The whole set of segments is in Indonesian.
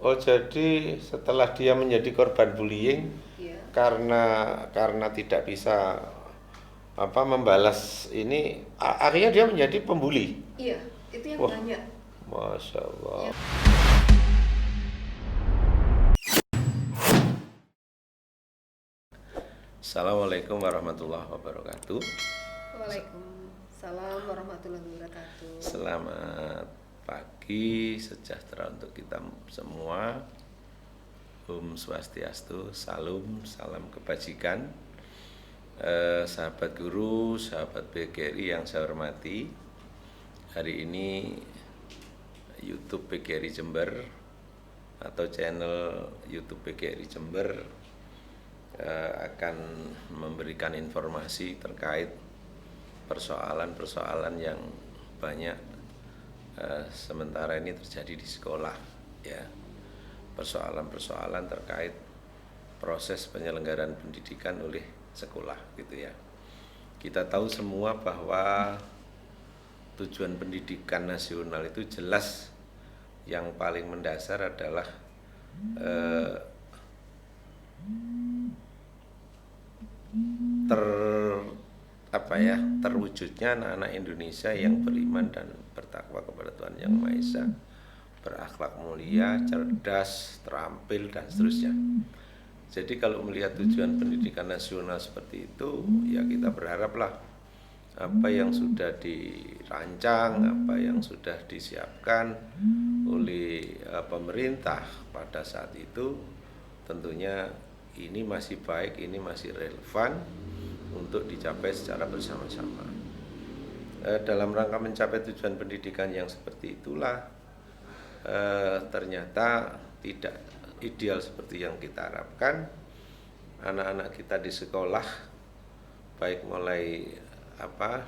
Oh, jadi setelah dia menjadi korban bullying Iya, karena tidak bisa membalas ini, akhirnya dia menjadi pembuli. iya, itu yang Wah, banyak. masya Allah. Yang Assalamualaikum warahmatullahi wabarakatuh. Waalaikumsalam warahmatullahi wabarakatuh. Selamat pagi, sejahtera untuk kita semua. Om Swastiastu, salam kebajikan. Sahabat guru, sahabat PGRI yang saya hormati, hari ini YouTube PGRI Jember atau channel YouTube PGRI Jember akan memberikan informasi terkait persoalan-persoalan yang banyak sementara ini terjadi di sekolah, ya. Persoalan-persoalan terkait proses penyelenggaraan pendidikan oleh sekolah, gitu ya. Kita tahu semua bahwa tujuan pendidikan nasional itu jelas, yang paling mendasar adalah terwujudnya anak-anak Indonesia yang beriman dan bertakwa kepada Tuhan Yang Maha Esa, berakhlak mulia, cerdas, terampil, dan seterusnya. Jadi kalau melihat tujuan pendidikan nasional seperti itu, ya kita berharaplah apa yang sudah dirancang, apa yang sudah disiapkan oleh pemerintah pada saat itu, tentunya ini masih baik, ini masih relevan untuk dicapai secara bersama-sama. Dalam rangka mencapai tujuan pendidikan yang seperti itulah, ternyata tidak ideal seperti yang kita harapkan. Anak-anak kita di sekolah, baik mulai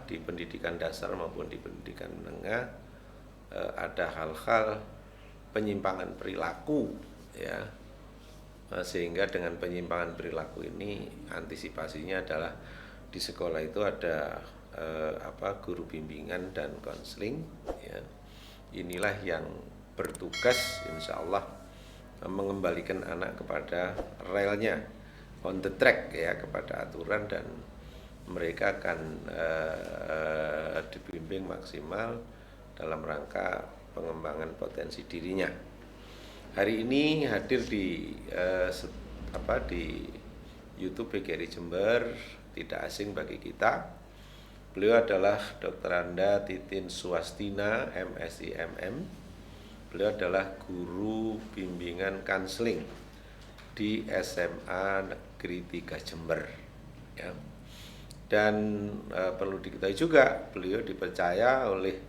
di pendidikan dasar maupun di pendidikan menengah, ada hal-hal penyimpangan perilaku, ya. Sehingga dengan penyimpangan perilaku ini, antisipasinya adalah di sekolah itu ada guru bimbingan dan konseling, ya. Inilah yang bertugas insya Allah mengembalikan anak kepada relnya, on the track, ya, kepada aturan, dan mereka akan dibimbing maksimal dalam rangka pengembangan potensi dirinya. Hari ini hadir di YouTube PGRI Jember tidak asing bagi kita. Beliau adalah Dr. Anda Titin Suwastina, MSI MM. Beliau adalah guru bimbingan konseling di SMA Negeri 3 Jember, ya. Dan perlu diketahui juga, beliau dipercaya oleh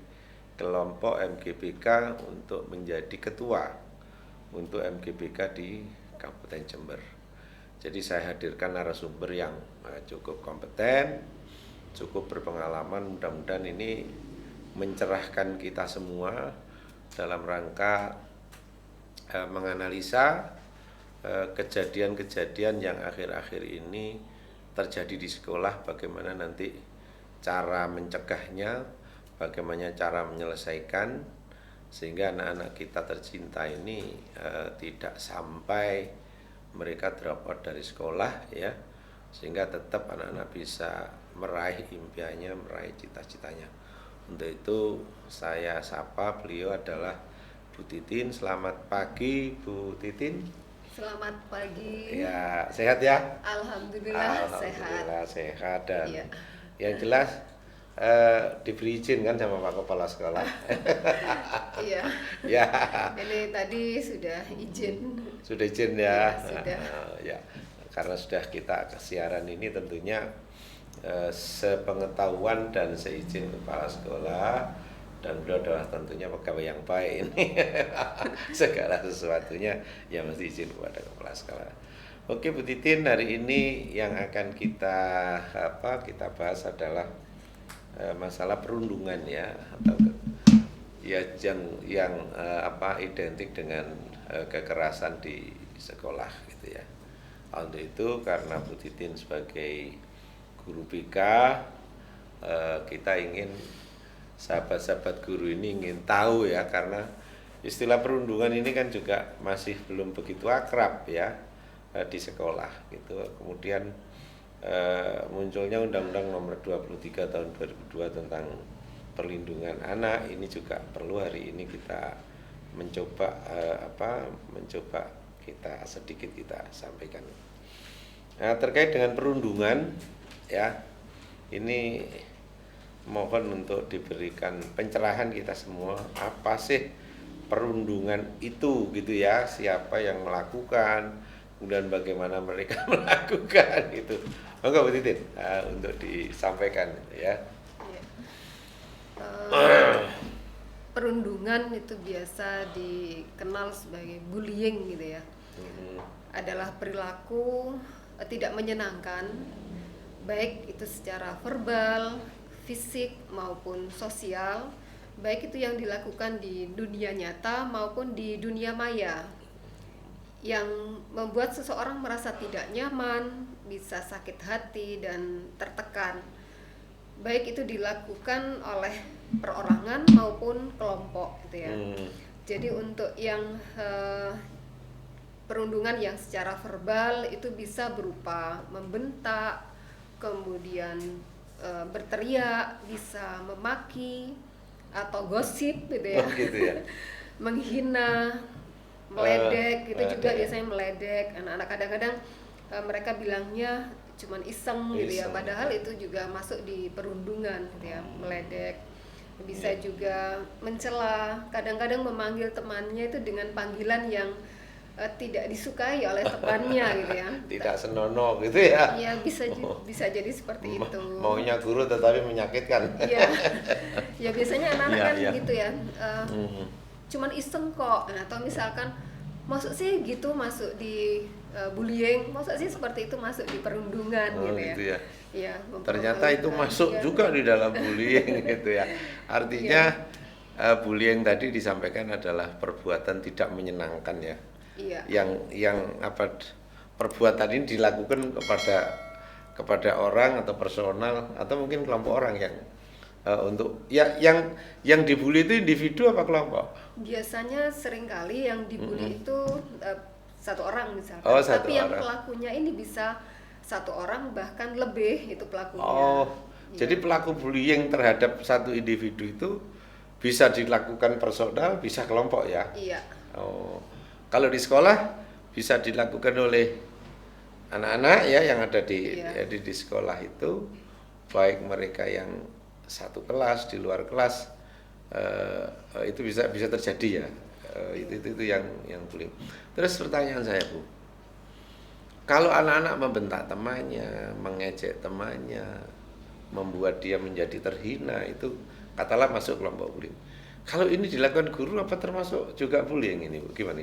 kelompok MGBK untuk menjadi ketua untuk MGBK di Kabupaten Jember. Jadi saya hadirkan narasumber yang cukup kompeten, cukup berpengalaman. Mudah-mudahan ini mencerahkan kita semua dalam rangka menganalisa kejadian-kejadian yang akhir-akhir ini terjadi di sekolah, bagaimana nanti cara mencegahnya, bagaimana cara menyelesaikan, sehingga anak-anak kita tercinta ini tidak sampai mereka drop out dari sekolah, ya, sehingga tetap anak-anak bisa meraih impiannya, meraih cita-citanya. Untuk itu saya sapa, beliau adalah Bu Titin. Selamat pagi Bu Titin. Selamat pagi. Ya, sehat ya? Alhamdulillah, Alhamdulillah sehat. Dan Iya. yang jelas diberi izin kan sama Pak Kepala Sekolah. Iya. Ya, Ini tadi sudah izin. sudah izin ya. Iya, sudah. Ya, karena sudah kita kesiaran ini, tentunya sepengetahuan dan seizin Kepala Sekolah, dan beliau adalah tentunya pegawai yang baik ini. Segala sesuatunya ya mesti izin kepada Kepala Sekolah. Oke Bu Titin, hari ini yang akan kita bahas adalah masalah perundungan, ya, atau ya yang identik dengan kekerasan di sekolah, gitu ya. Untuk itu, karena Bu Titin sebagai guru BK, kita ingin sahabat-sahabat guru ini ingin tahu, ya, karena istilah perundungan ini kan juga masih belum begitu akrab ya di sekolah gitu. Kemudian munculnya Undang-Undang Nomor 23 Tahun 2002 tentang perlindungan anak, ini juga perlu hari ini kita mencoba kita sedikit kita sampaikan. Nah, terkait dengan perundungan ya, ini mohon untuk diberikan pencerahan kita semua, apa sih perundungan itu gitu ya, siapa yang melakukan, kemudian bagaimana mereka melakukan gitu. Monggo Bu Titin untuk disampaikan ya. Perundungan itu biasa dikenal sebagai bullying gitu ya. Adalah perilaku tidak menyenangkan, baik itu secara verbal, fisik maupun sosial, baik itu yang dilakukan di dunia nyata maupun di dunia maya, yang membuat seseorang merasa tidak nyaman, bisa sakit hati dan tertekan, baik itu dilakukan oleh perorangan maupun kelompok gitu ya. Jadi untuk yang perundungan yang secara verbal itu bisa berupa membentak, kemudian berteriak, bisa memaki atau gosip gitu ya, menghina, meledek, itu juga biasanya meledek. Anak-anak kadang-kadang mereka bilangnya cuman iseng gitu ya, padahal itu juga masuk di perundungan gitu ya, meledek. Bisa juga mencela, kadang-kadang memanggil temannya itu dengan panggilan yang tidak disukai oleh temannya gitu ya. Tidak senonoh gitu ya. Iya, bisa jadi seperti itu. Maunya guru tetapi menyakitkan. Iya. Ya biasanya anak-anak kan gitu ya. Cuman iseng kok. Nah, atau misalkan masuk sih gitu, masuk di bullying, masuk sih seperti itu masuk di perundungan gitu ya. Gitu ya. Iya, ternyata itu masuk juga di dalam bullying gitu ya. Artinya bullying tadi disampaikan adalah perbuatan tidak menyenangkan ya. Iya. Yang perbuatan ini dilakukan kepada orang atau personal atau mungkin kelompok orang yang untuk yang dibully itu individu apa kelompok? Biasanya seringkali yang dibully itu satu orang misalkan. Satu tapi orang. Yang pelakunya ini bisa satu orang bahkan lebih itu pelakunya. Jadi pelaku bullying terhadap satu individu itu bisa dilakukan personal, bisa kelompok ya? Iya. Kalau di sekolah bisa dilakukan oleh anak-anak ya yang ada di sekolah itu, baik mereka yang satu kelas, di luar kelas, itu bisa terjadi ya. Itu yang bullying. Terus pertanyaan saya Bu, kalau anak-anak membentak temannya, mengejek temannya, membuat dia menjadi terhina, itu katalah masuk kelompok bullying. Kalau ini dilakukan guru apa termasuk juga bullying ini Bu? Gimana?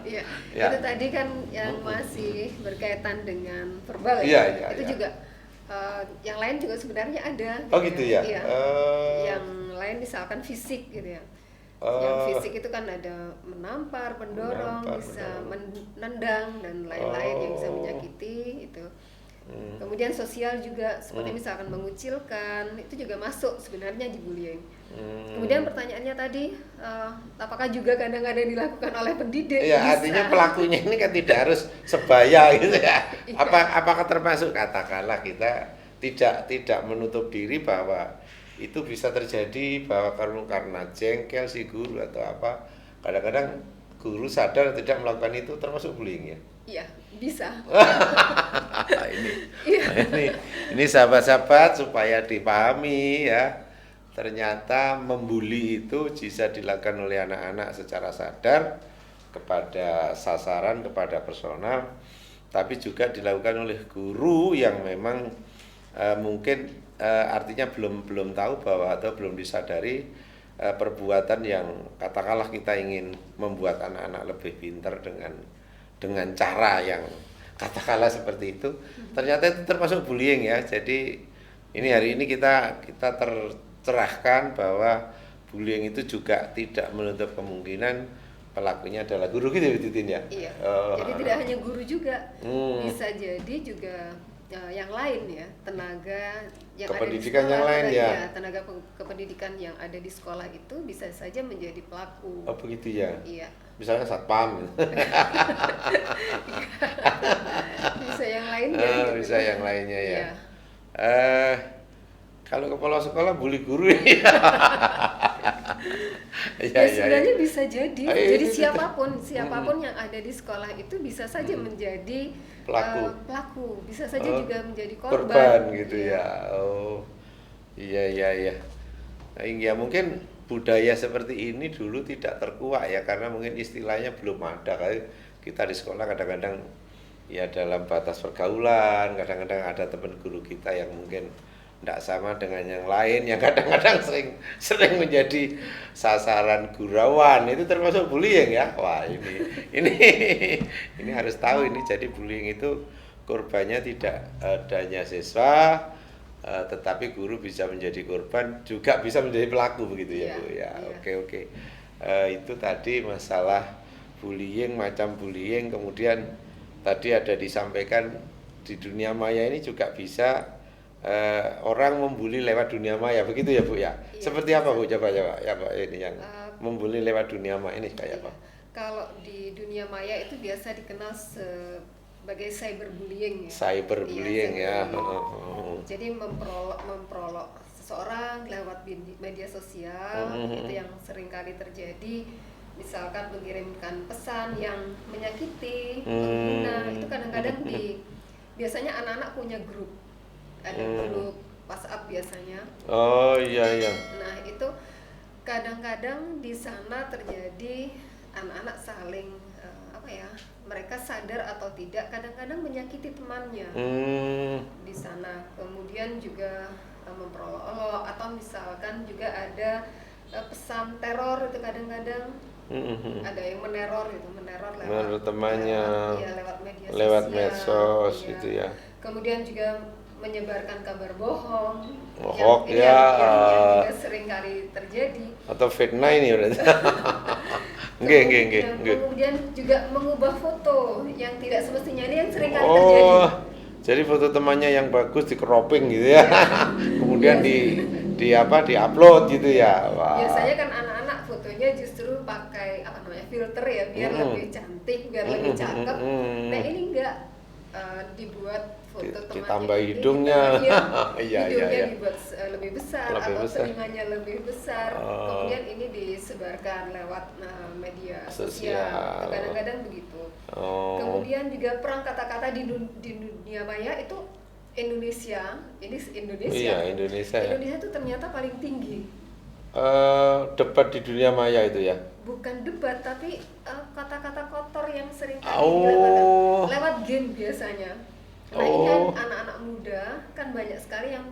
Iya, itu tadi kan yang masih berkaitan dengan verbal ya. Itu juga yang lain juga sebenarnya ada. Gitu ya. Iya. Yang lain misalkan fisik gitu ya. Yang fisik itu kan ada menampar, mendorong, bisa menendang dan lain-lain yang bisa menyakiti itu. Kemudian sosial juga seperti misalkan mengucilkan, itu juga masuk sebenarnya di bullying. Kemudian pertanyaannya tadi, apakah juga kadang-kadang dilakukan oleh pendidik? Ya, bisa. Artinya pelakunya ini kan tidak harus sebaya gitu ya. Apakah termasuk katakanlah kita tidak menutup diri bahwa itu bisa terjadi bahwa karena jengkel si guru atau apa, kadang-kadang guru sadar tidak melakukan itu termasuk bullying ya? Iya, bisa. ini sahabat-sahabat supaya dipahami ya, ternyata membuli itu bisa dilakukan oleh anak-anak secara sadar kepada sasaran, kepada personal, tapi juga dilakukan oleh guru yang memang mungkin artinya belum tahu bahwa atau belum disadari perbuatan yang katakanlah kita ingin membuat anak-anak lebih pintar dengan cara yang katakanlah seperti itu, ternyata itu termasuk bullying ya. Jadi ini hari ini kita tercerahkan bahwa bullying itu juga tidak menutup kemungkinan pelakunya adalah guru gitu ya Titin ya. Iya. Jadi tidak hanya guru juga, bisa jadi juga yang lain ya, tenaga yang Kependidikan ada di yang sekolah, lain ya. tenaga kependidikan yang ada di sekolah itu bisa saja menjadi pelaku. Oh begitu ya. Iya. Misalnya satpam. Bisa yang lainnya. Ah, gitu. bisa yang lainnya ya. Iya. Kalau kepala sekolah bully guru ya. Ya, sebenarnya bisa jadi. Iya, Jadi iya. siapapun yang ada di sekolah itu bisa saja menjadi Pelaku. bisa saja juga menjadi korban gitu Iya. ya. Oh. Iya. Nah, ya mungkin budaya seperti ini dulu tidak terkuak ya, karena mungkin istilahnya belum ada. Kayak kita di sekolah kadang-kadang ya dalam batas pergaulan, kadang-kadang ada teman guru kita yang mungkin tidak sama dengan yang lain, yang kadang-kadang sering menjadi sasaran gurauan. Itu termasuk bullying ya. Wah, ini harus tahu ini. Jadi bullying itu korbannya tidak adanya siswa, tetapi guru bisa menjadi korban, juga bisa menjadi pelaku begitu ya, Iya, Bu ya. iya. Oke. Itu tadi masalah bullying, macam bullying. Kemudian tadi ada disampaikan di dunia maya ini juga bisa orang membuli lewat dunia maya, begitu ya Bu ya. Iya, Seperti apa Bu? bisa. Coba ya Pak, ini yang membuli lewat dunia maya ini kayak apa? Kalau di dunia maya itu biasa dikenal sebagai cyberbullying ya. Cyberbullying Iya, ya. cyberbullying. Jadi memperolok seseorang lewat media sosial, itu yang sering kali terjadi. Misalkan mengirimkan pesan yang menyakiti pengguna, itu kadang-kadang biasanya anak-anak punya grup, ada grup WhatsApp biasanya. Oh iya. Nah itu kadang-kadang di sana terjadi anak-anak saling mereka sadar atau tidak kadang-kadang menyakiti temannya di sana. Kemudian juga memperolok-olok, atau misalkan juga ada pesan teror itu kadang-kadang ada yang meneror lewat temannya, lewat media medsos sosial, gitu ya. Kemudian juga menyebarkan kabar bohong, Hoax yang juga sering kali terjadi. Atau fitnah ini berarti. Enggak. Kemudian juga mengubah foto yang tidak semestinya, ini yang sering kali terjadi. Jadi foto temannya yang bagus di cropping gitu ya. Kemudian di-upload gitu ya. Wah. Biasanya kan anak-anak fotonya justru pakai filter ya, biar lebih cantik, biar lebih cakep. Nah ini enggak, dibuat foto temannya ditambah ini, hidungnya. hidungnya dibuat lebih besar, atau besar. telinganya lebih besar. Kemudian ini disebarkan lewat media sosial. Kadang-kadang begitu. Kemudian juga perang kata-kata di dunia maya itu Indonesia. Iya, Indonesia itu ternyata paling tinggi. Debat di dunia maya itu ya. Bukan debat, tapi kata-kata kotor yang sering kali lewat game biasanya. Nah ini kan anak-anak muda kan banyak sekali yang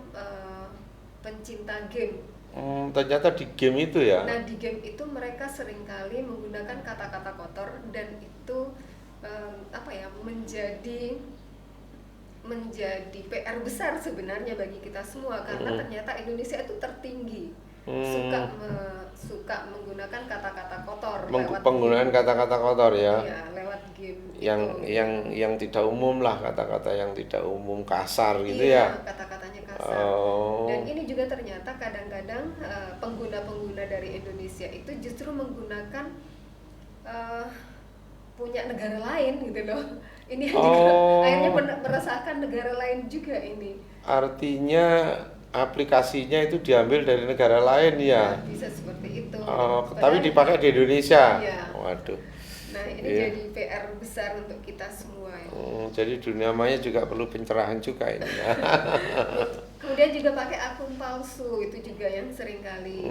pencinta game. Ternyata di game itu ya. Nah di game itu mereka seringkali menggunakan kata-kata kotor, dan itu menjadi PR besar sebenarnya bagi kita semua, karena ternyata Indonesia itu tertinggi suka menggunakan kata-kata kotor. Penggunaan kata-kata kotor ya. Iya, lewat game. Yang tidak umum lah, kata-kata yang tidak umum, kasar gitu iya, ya. Kata-katanya kasar. Dan ini juga ternyata kadang-kadang pengguna-pengguna dari Indonesia itu justru menggunakan punya negara lain gitu loh. Ini juga akhirnya meresahkan negara lain juga ini. Artinya aplikasinya itu diambil dari negara lain ya. Bisa seperti itu. Tapi dipakai di Indonesia. Iya. Waduh. Nah ini jadi PR besar untuk kita semua ya. Jadi dunia maya juga perlu pencerahan juga ini ya. Kemudian juga pakai akun palsu, itu juga yang sering kali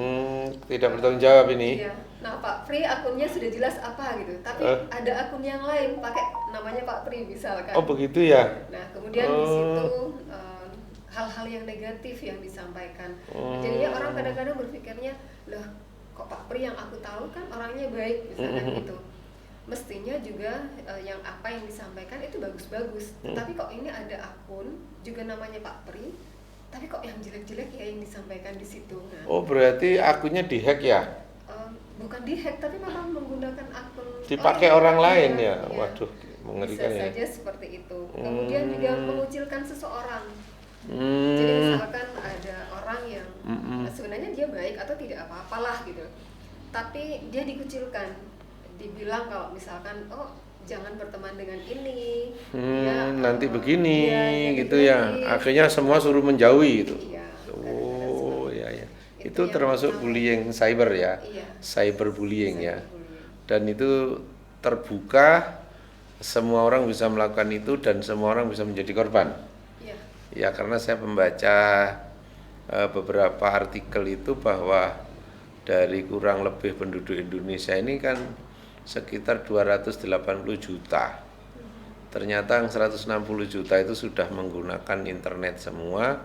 tidak bertanggung jawab ini. Iya. Nah Pak Pri akunnya sudah jelas apa gitu, tapi ada akun yang lain pakai namanya Pak Pri misalkan. Oh begitu ya. Nah kemudian di situ hal-hal yang negatif yang disampaikan. Jadinya orang kadang-kadang berpikirnya, loh kok Pak Pri yang aku tahu kan orangnya baik misalkan gitu. Mestinya juga yang disampaikan itu bagus-bagus. Tapi kok ini ada akun juga namanya Pak Pri, tapi kok yang jelek-jelek ya yang disampaikan di situ. Nah, berarti akunnya dihack ya? Bukan dihack, tapi memang menggunakan akun dipakai orang lain ya. Iya. Waduh, mengerikan bisa ya. saja seperti itu. Kemudian juga mengucilkan seseorang. Jadi misalkan ada orang yang sebenarnya dia baik atau tidak apa-apalah gitu, tapi dia dikucilkan, dibilang kalau misalkan oh jangan berteman dengan ini, dia nanti begini dia gitu ya, negatif. akhirnya semua suruh menjauhi gitu. Iya, Oh kadang-kadang ya ya, seperti itu yang termasuk pertama. bullying cyber ya, Iya, cyberbullying ya, cyberbullying. dan itu terbuka, semua orang bisa melakukan itu dan semua orang bisa menjadi korban. Iya, Ya karena saya membaca beberapa artikel itu bahwa dari kurang lebih penduduk Indonesia ini kan sekitar 280 juta. Ternyata yang 160 juta itu sudah menggunakan internet semua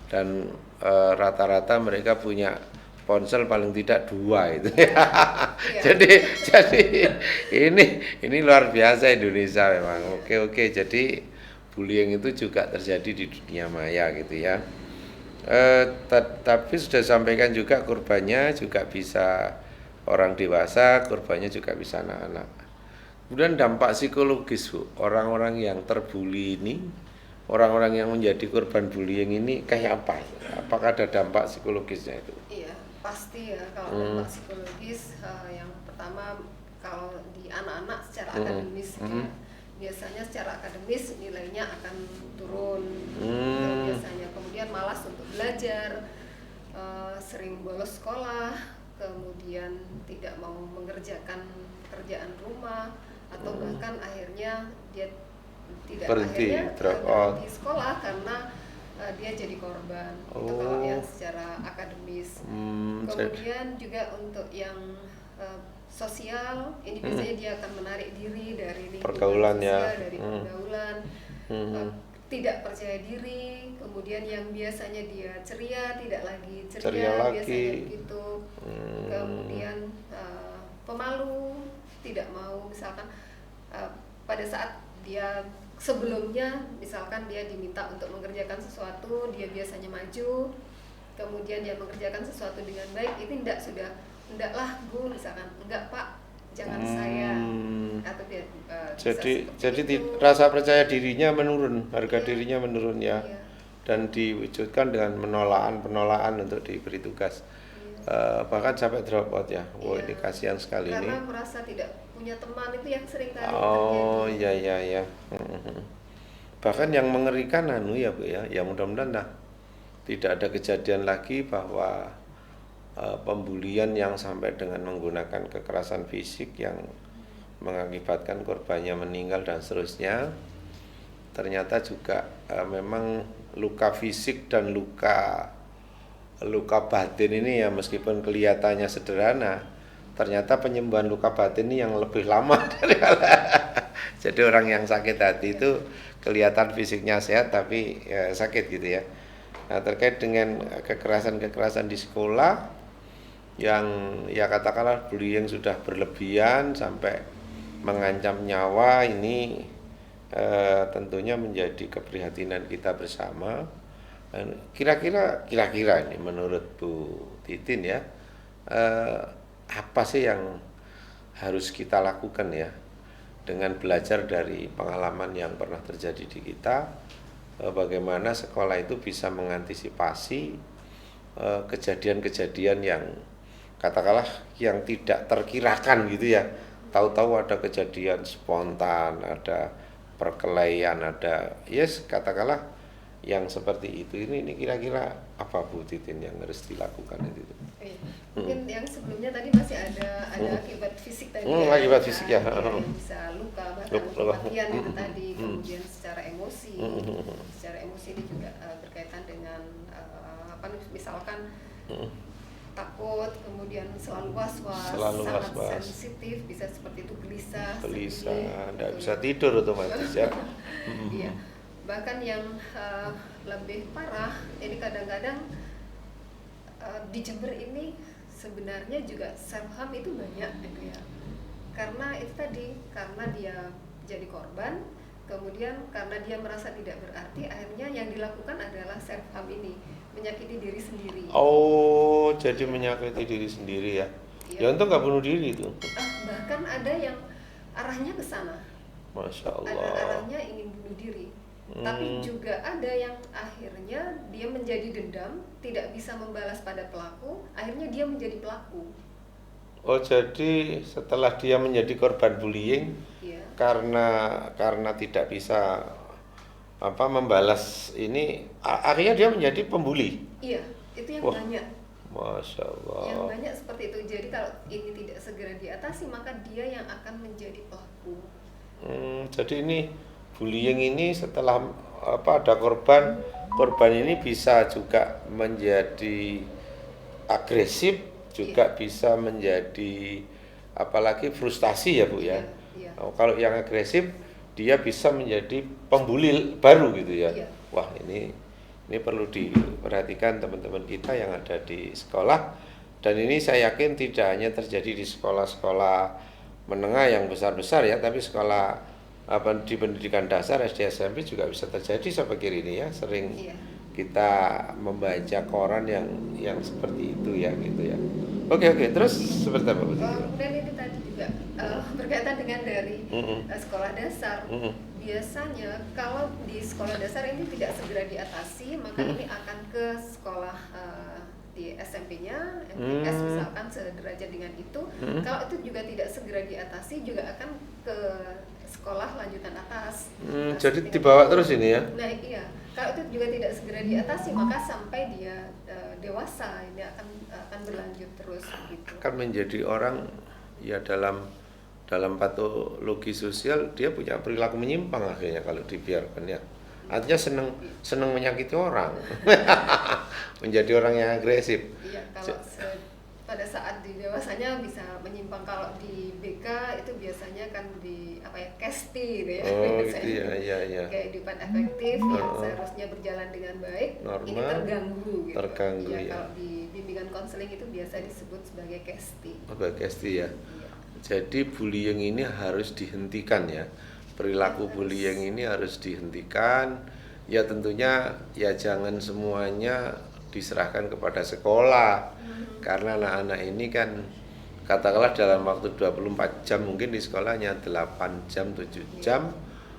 dan rata-rata mereka punya ponsel paling tidak 2 itu. Iya. Jadi ini luar biasa Indonesia memang. Oke, jadi bullying itu juga terjadi di dunia maya gitu ya. Tapi sudah sampaikan juga korbannya juga bisa orang dewasa, korbannya juga bisa anak-anak. Kemudian dampak psikologis Bu, orang-orang yang terbuli ini, orang-orang yang menjadi korban bullying ini kayak apa? Apakah ada dampak psikologisnya itu? Iya, pasti ya kalau dampak psikologis yang pertama kalau di anak-anak secara akademis ya, biasanya secara akademis nilainya akan turun biasanya, kemudian malas untuk belajar, sering bolos sekolah, kemudian tidak mau mengerjakan pekerjaan rumah, atau bahkan akhirnya dia tidak Berhenti, akhirnya drop out. berhenti sekolah karena dia jadi korban. Itu kalau yang secara akademis. Kemudian juga untuk yang sosial, ini biasanya dia akan menarik diri dari lingkungan Pergaulan sosial, ya. dari pergaulan, tidak percaya diri, kemudian yang biasanya dia ceria tidak lagi ceria lagi. biasanya begitu, kemudian pemalu, tidak mau misalkan pada saat dia sebelumnya misalkan dia diminta untuk mengerjakan sesuatu, dia biasanya maju, kemudian dia mengerjakan sesuatu dengan baik, itu endaklah Bu, misalkan enggak Pak, jangan saya, atau dia jadi rasa percaya dirinya menurun, harga dirinya menurun ya. Iya. Dan diwujudkan dengan penolakan untuk diberi tugas. Bahkan sampai drop out ya. Wah, ini kasihan sekali ini. Karena merasa tidak punya teman, itu yang sering kali Oh terjadi. ya. Bahkan yang mengerikan ya Bu ya, ya mudah-mudahan tidak ada kejadian lagi bahwa pembulian yang sampai dengan menggunakan kekerasan fisik yang mengakibatkan korbannya meninggal dan seterusnya. Ternyata juga memang luka fisik dan luka batin ini ya, meskipun kelihatannya sederhana, ternyata penyembuhan luka batin ini yang lebih lama jadi orang yang sakit hati itu kelihatan fisiknya sehat tapi ya, sakit gitu ya. Nah, terkait dengan kekerasan di sekolah yang ya katakanlah bullying sudah berlebihan sampai mengancam nyawa, ini tentunya menjadi keprihatinan kita bersama. Kira-kira ini menurut Bu Titin ya, apa sih yang harus kita lakukan ya dengan belajar dari pengalaman yang pernah terjadi di kita, bagaimana sekolah itu bisa mengantisipasi kejadian-kejadian yang katakanlah yang tidak terkirakan gitu ya. Tahu-tahu ada kejadian spontan, ada perkelahian, ada katakanlah yang seperti itu. Ini kira-kira apa Bu Titin yang harus dilakukan itu? Mungkin yang sebelumnya tadi masih ada akibat fisik tadi. Akibat fisik ya. Yang bisa luka, bahkan kematian itu tadi. Kemudian secara emosi, ini juga berkaitan dengan misalkan takut, kemudian selalu was-was, sangat sensitif, bisa seperti itu, gelisah, tidak bisa tidur otomatis ya. Iya. Bahkan yang lebih parah, ini kadang-kadang di Jember ini sebenarnya juga self harm itu banyak gitu ya. Karena itu tadi, karena dia jadi korban, kemudian karena dia merasa tidak berarti, akhirnya yang dilakukan adalah self harm ini, menyakiti diri sendiri. Oh, jadi menyakiti diri sendiri ya. Ya untung nggak bunuh diri itu. Bahkan ada yang arahnya ke sana. Masya ada Allah. arahnya ingin bunuh diri. Tapi juga ada yang akhirnya dia menjadi dendam, tidak bisa membalas pada pelaku, akhirnya dia menjadi pelaku. Oh, jadi setelah dia menjadi korban bullying Iya, karena tidak bisa membalas ini, akhirnya dia menjadi pembuli. iya, itu yang Wah, banyak. Masya Yang Allah. banyak seperti itu. Jadi kalau ini tidak segera diatasi, maka dia yang akan menjadi pelaku. Jadi ini bullying ini setelah ada korban ini bisa juga menjadi agresif, juga Iya, bisa menjadi apalagi frustasi ya Bu ya. iya, iya, Kalau yang agresif dia bisa menjadi pembuli baru gitu ya. iya. Wah, ini perlu diperhatikan teman-teman kita yang ada di sekolah, dan ini saya yakin tidak hanya terjadi di sekolah-sekolah menengah yang besar-besar ya, tapi sekolah di pendidikan dasar SD SMP juga bisa terjadi. Saya pikir ini ya sering Iya. kita membaca koran yang seperti itu ya gitu ya. Oke, terus seperti apa Bu Titi? Kemudian ini tadi juga berkaitan dengan dari Mm-mm. sekolah dasar. Mm-mm. Biasanya kalau di sekolah dasar ini tidak segera diatasi, maka ini akan ke sekolah di SMP-nya, MTS misalkan sederajat dengan itu. Kalau itu juga tidak segera diatasi, juga akan ke sekolah lanjutan atas. Nah, Jadi seperti dibawa itu. terus ini ya. Nah iya, kalau itu juga tidak segera diatasi, maka sampai dia dewasa ini akan berlanjut terus gitu. Akan menjadi orang ya dalam patologi sosial, dia punya perilaku menyimpang akhirnya kalau dibiarkan ya. Artinya seneng menyakiti orang. Menjadi orang yang agresif. Iya, kalau pada saat di dewasanya bisa menyimpang. Kalau di BK itu biasanya kan di kesti gitu ya. Oh, Biasanya gitu ya, iya. kehidupan efektif yang seharusnya berjalan dengan baik, ini Normal, terganggu gitu. terganggu, ya. Kalau di bimbingan konseling itu biasa disebut sebagai kesti. Kesti ya. Iya. Jadi bullying ini harus dihentikan ya. Perilaku bullying ini harus dihentikan. Ya tentunya ya jangan semuanya diserahkan kepada sekolah. Karena anak-anak ini kan katakanlah dalam waktu 24 jam mungkin di sekolahnya 8 jam, 7 jam,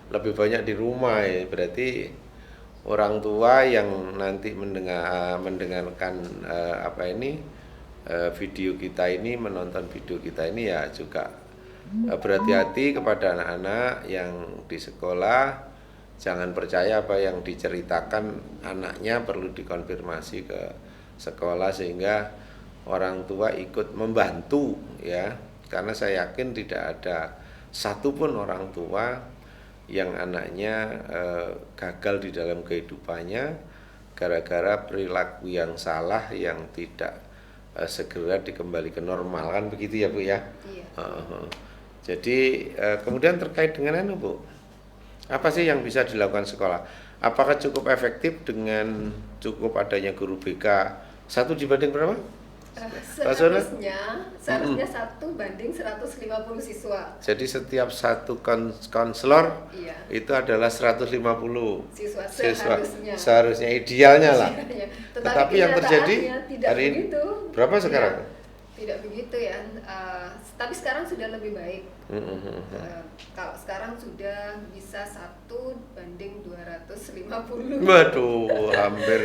lebih banyak di rumah ya. Berarti orang tua yang nanti mendengarkan video kita ini, menonton video kita ini ya juga berhati-hati kepada anak-anak yang di sekolah. Jangan percaya apa yang diceritakan anaknya, perlu dikonfirmasi ke sekolah sehingga orang tua ikut membantu ya. Karena saya yakin tidak ada satupun orang tua yang anaknya gagal di dalam kehidupannya gara-gara perilaku yang salah yang tidak segera dikembalikan normal, kan begitu ya Bu ya. Iya. Jadi kemudian terkait dengan Bu, apa sih yang bisa dilakukan sekolah? Apakah cukup efektif dengan cukup adanya guru BK 1 dibanding berapa? Seharusnya 1 banding 150 siswa. Jadi setiap satu konselor Iya. itu adalah 150 Siswa siswa. Seharusnya. Seharusnya idealnya lah. Tetapi yang terjadi tidak hari ini begitu. berapa sekarang? Tidak begitu ya. Tapi sekarang sudah lebih baik. Kalau sekarang sudah bisa 1 banding 250. Waduh, hampir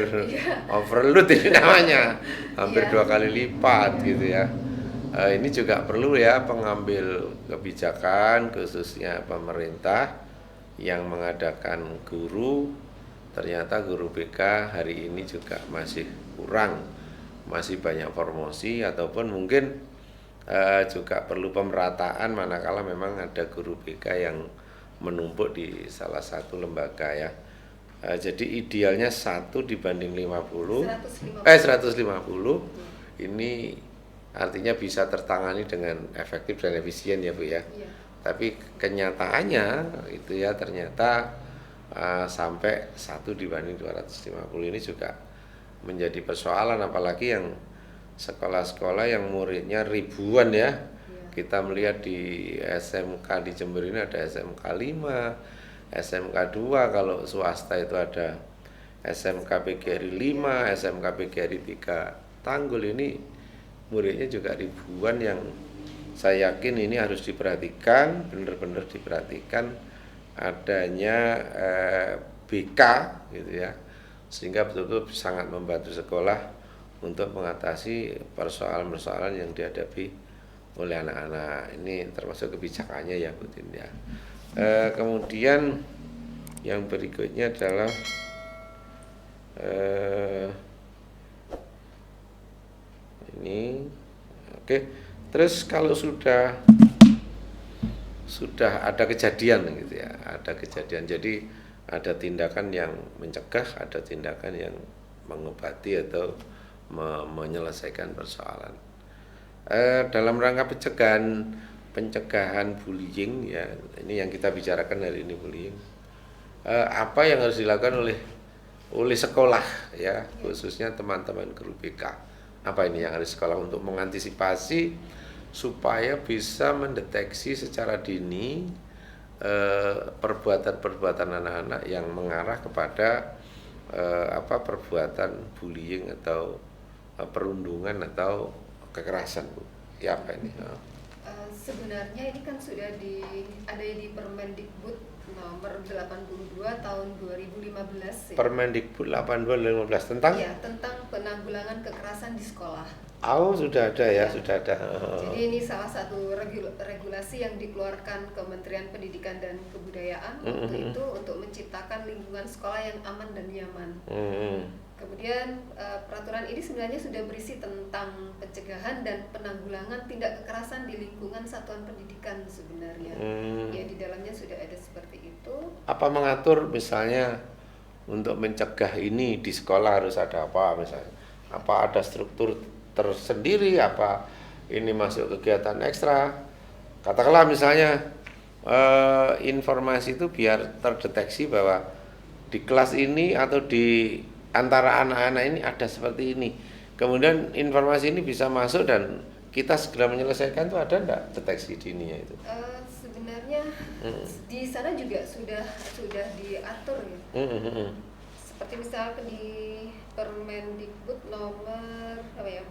overload ini namanya, hampir Iya. 2 kali lipat gitu ya. Ini juga perlu ya pengambil kebijakan khususnya pemerintah yang mengadakan guru. Ternyata guru BK hari ini juga masih kurang, masih banyak promosi ataupun mungkin juga perlu pemerataan manakala memang ada guru BK yang menumpuk di salah satu lembaga ya. Jadi idealnya 1 dibanding 50, 150. Ini artinya bisa tertangani dengan efektif dan efisien ya Bu ya. Iya. Tapi kenyataannya itu ya ternyata sampai 1 dibanding 250 ini juga menjadi persoalan, apalagi yang sekolah-sekolah yang muridnya ribuan ya. Kita melihat di SMK di Jember ini ada SMK 5, SMK 2, kalau swasta itu ada SMK PGRI 5, SMK PGRI 3 Tanggul. Ini muridnya juga ribuan yang saya yakin ini harus diperhatikan, benar-benar diperhatikan adanya BK gitu ya, sehingga betul-betul sangat membantu sekolah untuk mengatasi persoalan-persoalan yang dihadapi oleh anak-anak. Ini termasuk kebijakannya ya Bu Tin ya. Kemudian yang berikutnya adalah ini, oke. Terus kalau sudah ada kejadian gitu ya, ada kejadian, jadi ada tindakan yang mencegah, ada tindakan yang mengobati atau menyelesaikan persoalan. Dalam rangka pencegahan bullying ya, ini yang kita bicarakan hari ini, bullying. Apa yang harus dilakukan oleh sekolah ya, khususnya teman-teman guru BK. Apa ini yang harus sekolah untuk mengantisipasi supaya bisa mendeteksi secara dini perbuatan-perbuatan anak-anak yang mengarah kepada perbuatan bullying atau perundungan atau kekerasan, Bu. Ya apa ini? Sebenarnya ini kan sudah ada di Permendikbud nomor 82 tahun 2015 ya. Permendikbud 82 2015 tentang? Ya, tentang penanggulangan kekerasan di sekolah. Oh, sudah ada ya, sudah ada. Jadi ini salah satu regulasi yang dikeluarkan Kementerian Pendidikan dan Kebudayaan waktu itu untuk menciptakan lingkungan sekolah yang aman dan nyaman. Kemudian peraturan ini sebenarnya sudah berisi tentang pencegahan dan penanggulangan tindak kekerasan di lingkungan satuan pendidikan sebenarnya. Ya, di dalamnya sudah ada seperti itu. Apa mengatur misalnya untuk mencegah ini di sekolah harus ada apa misalnya? Apa ada struktur tersendiri, apa ini masuk kegiatan ekstra? Katakanlah misalnya informasi itu biar terdeteksi bahwa di kelas ini atau di antara anak-anak ini ada seperti ini. Kemudian informasi ini bisa masuk dan kita segera menyelesaikan, itu ada enggak deteksi dininya itu? Sebenarnya di sana juga sudah diatur ya. Seperti misalnya di Permendikbud nomor apa ya?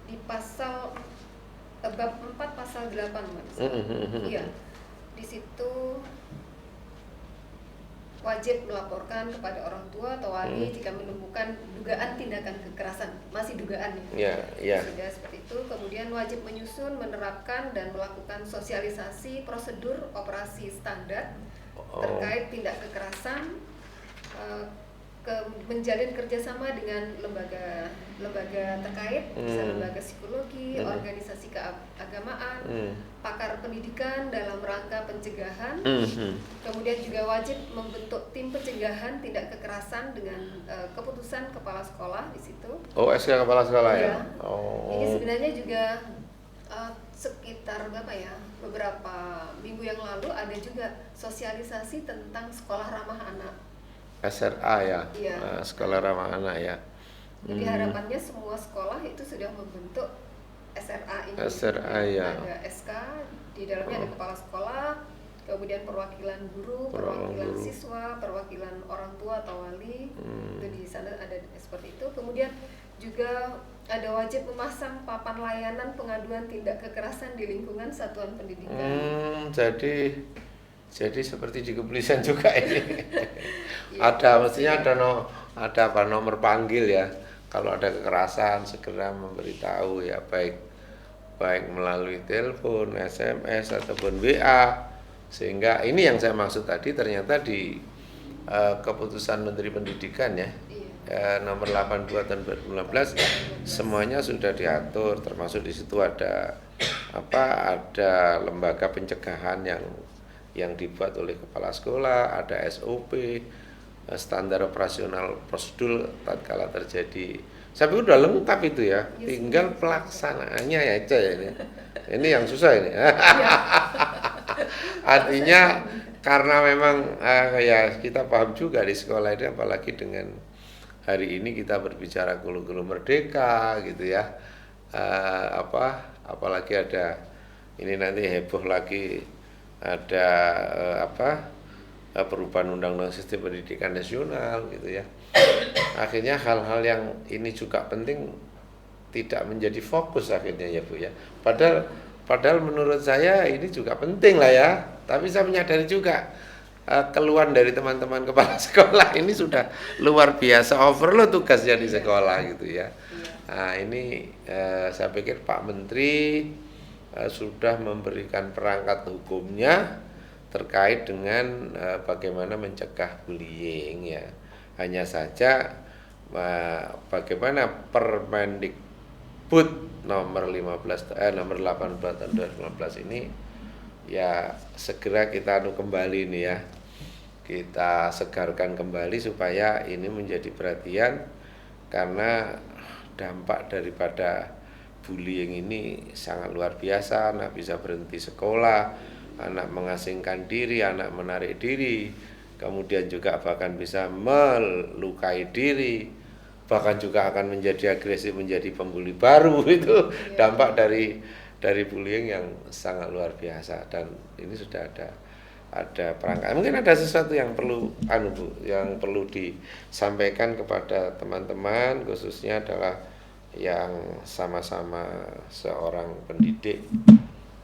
Di pasal bab 4 pasal 8 Mas. Iya. Di situ wajib melaporkan kepada orang tua atau wali jika menemukan dugaan tindakan kekerasan, masih dugaan ya. Sudah seperti itu. Kemudian wajib menyusun, menerapkan dan melakukan sosialisasi prosedur operasi standar terkait tindak kekerasan, menjalin kerjasama dengan lembaga terkait, bisa lembaga psikologi, organisasi keagamaan, pakar pendidikan dalam rangka pencegahan. Kemudian juga wajib membentuk tim pencegahan tindak kekerasan dengan keputusan kepala sekolah di situ. Oh, SK kepala sekolah ya. Ini sebenarnya juga sekitar beberapa minggu yang lalu ada juga sosialisasi tentang sekolah ramah anak. SRA ya, iya. Sekolah ramah anak ya. Jadi harapannya semua sekolah itu sudah membentuk SRA ini. SRA ya. Ada SK, di dalamnya ada kepala sekolah, kemudian perwakilan guru, perwakilan siswa, perwakilan orang tua atau wali. Itu di sana ada seperti itu. Kemudian juga ada wajib memasang papan layanan pengaduan tindak kekerasan di lingkungan satuan pendidikan. Jadi seperti di kepolisian juga ini. Ada mestinya ada nomor panggil ya. Kalau ada kekerasan segera memberitahu ya, baik melalui telepon, SMS ataupun WA. Sehingga ini yang saya maksud tadi, ternyata di keputusan Menteri Pendidikan ya, nomor 82 tahun 2015 semuanya sudah diatur, termasuk di situ ada lembaga pencegahan yang dibuat oleh kepala sekolah, ada SOP, standar operasional prosedur tatkala terjadi. Saya pikir udah lengkap itu ya, tinggal pelaksanaannya ya aja ya ini. Ini yang susah ini. Artinya karena memang ya kita paham juga di sekolah ini, apalagi dengan hari ini kita berbicara kurikulum merdeka gitu ya. Apalagi ada ini nanti heboh lagi, ada perubahan undang-undang sistem pendidikan nasional gitu ya. Akhirnya hal-hal yang ini juga penting tidak menjadi fokus akhirnya ya Bu ya. Padahal padahal menurut saya ini juga penting lah ya. Tapi saya menyadari juga keluhan dari teman-teman kepala sekolah ini sudah luar biasa overload tugasnya di sekolah gitu ya. Nah ini saya pikir Pak Menteri sudah memberikan perangkat hukumnya terkait dengan bagaimana mencegah bullying ya. Hanya saja bagaimana Permendikbud nomor 18 tahun 2015 ini ya segera kita kembali nih ya. Kita segarkan kembali supaya ini menjadi perhatian karena dampak daripada bullying ini sangat luar biasa. Anak bisa berhenti sekolah, anak mengasingkan diri, anak menarik diri, kemudian juga bahkan bisa melukai diri, bahkan juga akan menjadi agresif, menjadi pembuli baru. Itu dampak dari bullying yang sangat luar biasa. Dan ini sudah ada perangkat. Mungkin ada sesuatu yang perlu Bu, yang perlu disampaikan kepada teman-teman, khususnya adalah yang sama-sama seorang pendidik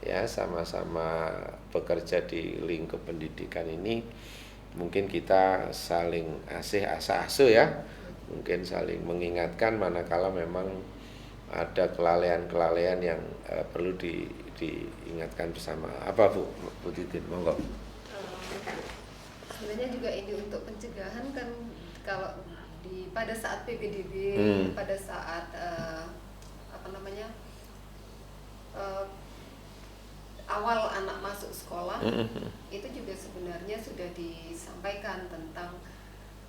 ya, sama-sama bekerja di lingkup pendidikan ini. Mungkin kita saling asuh ya, mungkin saling mengingatkan manakala memang ada kelalaian-kelalaian yang perlu diingatkan bersama. Apa Bu Titin, monggo. Sebenarnya juga ini untuk pencegahan kan, kalau pada saat PPDB, pada saat awal anak masuk sekolah, itu juga sebenarnya sudah disampaikan tentang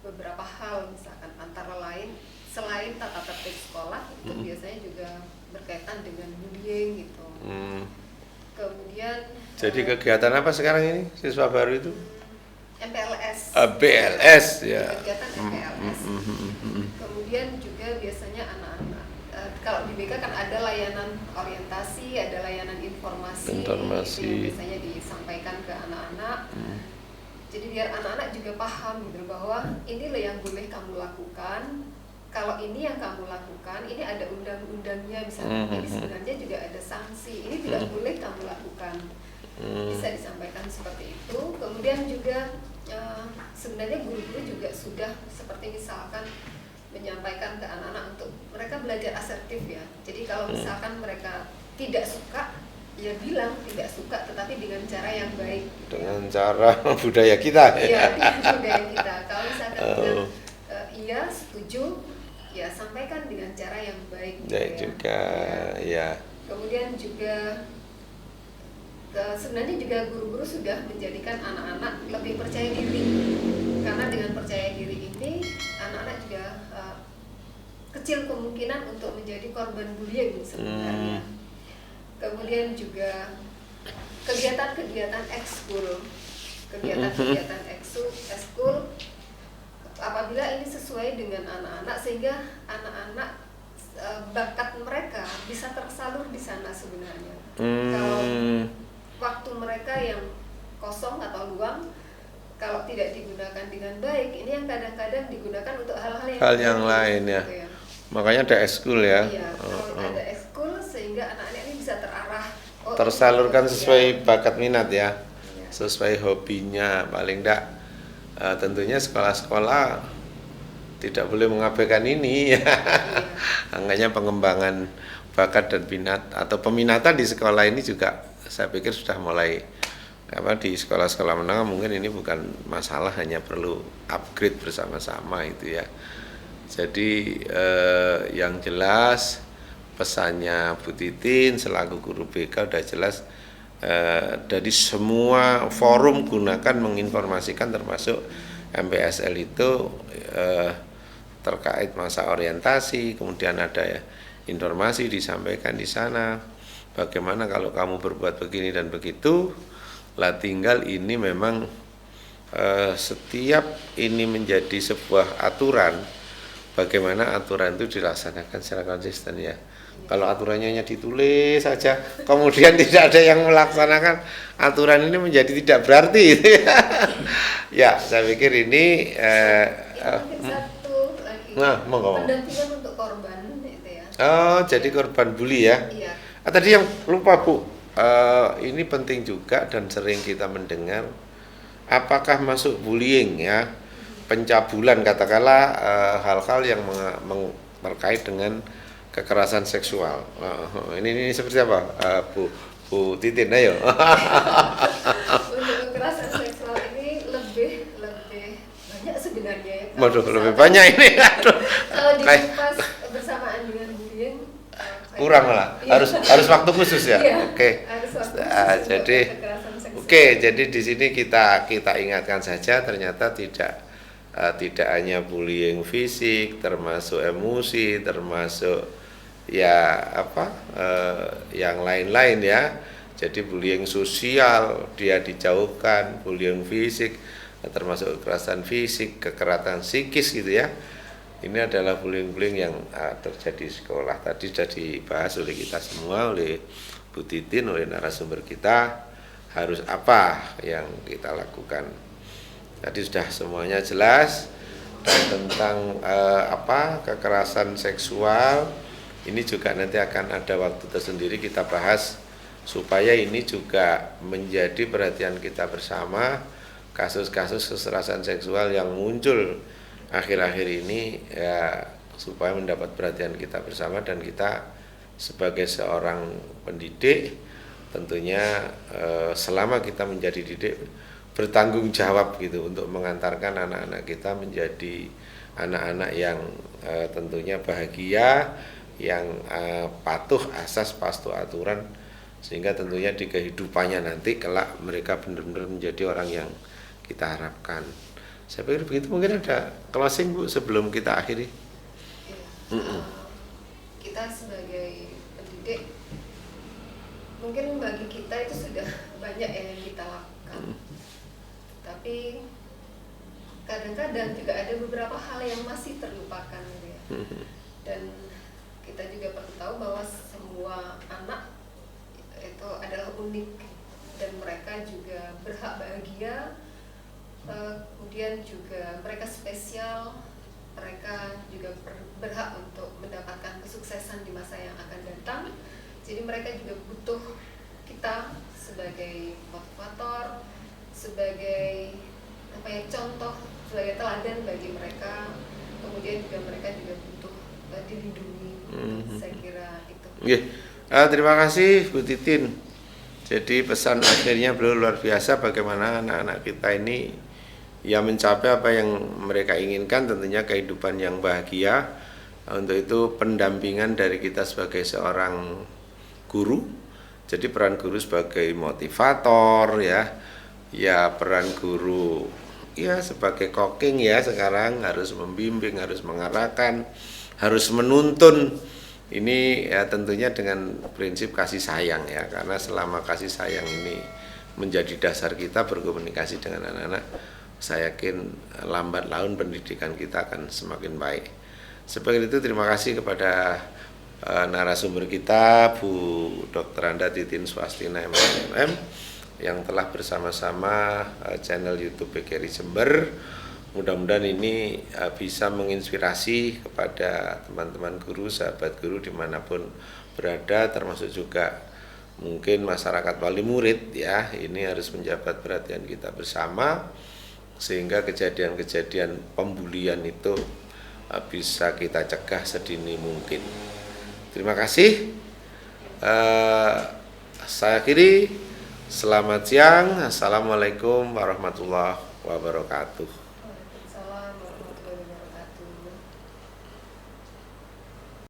beberapa hal, misalkan antara lain selain tata tertib sekolah itu biasanya juga berkaitan dengan bullying gitu. Kemudian jadi kegiatan apa sekarang ini siswa baru itu? MPLS. BLS ya. Kegiatan MPLS. Kemudian juga biasanya anak-anak kalau di BK kan ada layanan orientasi, ada layanan informasi. Itu yang biasanya disampaikan ke anak-anak. Jadi biar anak-anak juga paham gitu bahwa ini loh yang boleh kamu lakukan. Kalau ini yang kamu lakukan, ini ada undang-undangnya misalnya. Jadi sebenarnya juga ada sanksi. Ini tidak boleh kamu lakukan. Bisa disampaikan seperti itu. Kemudian juga sebenarnya guru-guru juga sudah seperti misalkan menyampaikan ke anak-anak untuk mereka belajar asertif ya. Jadi kalau misalkan mereka tidak suka, ya bilang tidak suka, tetapi dengan cara yang baik. Dengan cara budaya kita. Iya, dengan budaya kita. Kalau misalkan bilang iya setuju, ya sampaikan dengan cara yang baik. Baik juga, ya. Kemudian juga sebenarnya juga guru-guru sudah menjadikan anak-anak lebih percaya diri, karena dengan percaya diri ini anak-anak juga kecil kemungkinan untuk menjadi korban bullying sebenarnya. Kemudian juga kegiatan-kegiatan ekskul, apabila ini sesuai dengan anak-anak sehingga anak-anak bakat mereka bisa tersalur di sana sebenarnya. Kalau waktu mereka yang kosong atau luang, kalau tidak digunakan dengan baik, ini yang kadang-kadang digunakan untuk hal-hal yang lain ya. Gitu ya. Makanya ada ekskul ya. Iya, kalau ada ekskul sehingga anak-anak ini bisa terarah, tersalurkan sesuai bakat minat ya, sesuai hobinya. Paling enggak tentunya sekolah-sekolah tidak boleh mengabaikan ini ya. Makanya pengembangan bakat dan minat atau peminatan di sekolah ini juga saya pikir sudah mulai di sekolah-sekolah menengah. Mungkin ini bukan masalah, hanya perlu upgrade bersama-sama itu ya. Jadi yang jelas pesannya Bu Titin selaku guru BK udah jelas, dari semua forum gunakan menginformasikan, termasuk MPSL itu terkait masa orientasi. Kemudian ada informasi disampaikan di sana bagaimana kalau kamu berbuat begini dan begitu lah, tinggal ini memang setiap ini menjadi sebuah aturan, bagaimana aturan itu dilaksanakan secara konsisten ya. Kalau aturannya hanya ditulis saja, kemudian tidak ada yang melaksanakan, aturan ini menjadi tidak berarti gitu ya. Ya, saya pikir ini satu lagi. Monggo. Pendampingan untuk korban itu ya. Oh, jadi korban bully ya. Iya. Tadi yang lupa Bu, ini penting juga dan sering kita mendengar, apakah masuk bullying ya, pencabulan katakanlah hal-hal yang terkait dengan kekerasan seksual. Ini seperti apa, Bu Titin, ayo. Untuk kekerasan seksual ini lebih banyak sebenarnya ya. Waduh, lebih banyak ini. Aduh. Kalau dikupas bersamaan dengan bullying Kurang lah. Iya. Harus waktu khusus ya. Iya, Oke. harus waktu khusus Jadi untuk kekerasan seksual. oke, jadi di sini kita ingatkan saja ternyata tidak hanya bullying fisik, termasuk emosi, termasuk ya yang lain-lain ya. Jadi bullying sosial dia dijauhkan, bullying fisik termasuk kekerasan fisik, kekerasan psikis gitu ya. Ini adalah bullying-bullying yang terjadi di sekolah. Tadi sudah dibahas oleh kita semua, oleh Bu Titin, oleh narasumber kita, harus apa yang kita lakukan. Tadi sudah semuanya jelas. Dan tentang kekerasan seksual, ini juga nanti akan ada waktu tersendiri kita bahas, supaya ini juga menjadi perhatian kita bersama, kasus-kasus kekerasan seksual yang muncul akhir-akhir ini ya, supaya mendapat perhatian kita bersama, dan kita sebagai seorang pendidik tentunya selama kita menjadi didik bertanggung jawab gitu untuk mengantarkan anak-anak kita menjadi anak-anak yang tentunya bahagia, yang patuh asas, patuh aturan, sehingga tentunya di kehidupannya nanti kelak mereka benar-benar menjadi orang yang kita harapkan. Saya pikir begitu. Mungkin ada closing, Bu, sebelum kita akhiri. Ya. Kita sebagai pendidik, mungkin bagi kita itu sudah banyak yang kita lakukan, tapi kadang-kadang juga ada beberapa hal yang masih terlupakan gitu ya. Dan kita juga perlu tahu bahwa semua anak itu adalah unik dan mereka juga berhak bahagia. Kemudian juga mereka spesial, mereka juga berhak untuk mendapatkan kesuksesan di masa yang akan datang. Jadi mereka juga butuh kita sebagai motivator, sebagai contoh, sebagai teladan bagi mereka. Kemudian juga mereka juga butuh dilindungi. Saya kira itu. Terima kasih Bu Titin. Jadi pesan akhirnya beliau luar biasa, bagaimana anak-anak kita ini ya mencapai apa yang mereka inginkan, tentunya kehidupan yang bahagia. Untuk itu pendampingan dari kita sebagai seorang guru. Jadi peran guru sebagai motivator ya peran guru ya sebagai coaching ya, sekarang harus membimbing, harus mengarahkan, harus menuntun. Ini ya tentunya dengan prinsip kasih sayang ya, karena selama kasih sayang ini menjadi dasar kita berkomunikasi dengan anak-anak, saya yakin lambat laun pendidikan kita akan semakin baik. Sebagai itu terima kasih kepada narasumber kita Bu Dr. Anda Titin Swastina MMM yang telah bersama-sama channel YouTube PGRI Jember. Mudah-mudahan ini bisa menginspirasi kepada teman-teman guru, sahabat guru dimanapun berada, termasuk juga mungkin masyarakat wali murid ya. Ini harus menjabat perhatian kita bersama, sehingga kejadian-kejadian pembulian itu bisa kita cegah sedini mungkin. Terima kasih. Saya akhiri. Selamat siang. Assalamualaikum warahmatullahi wabarakatuh.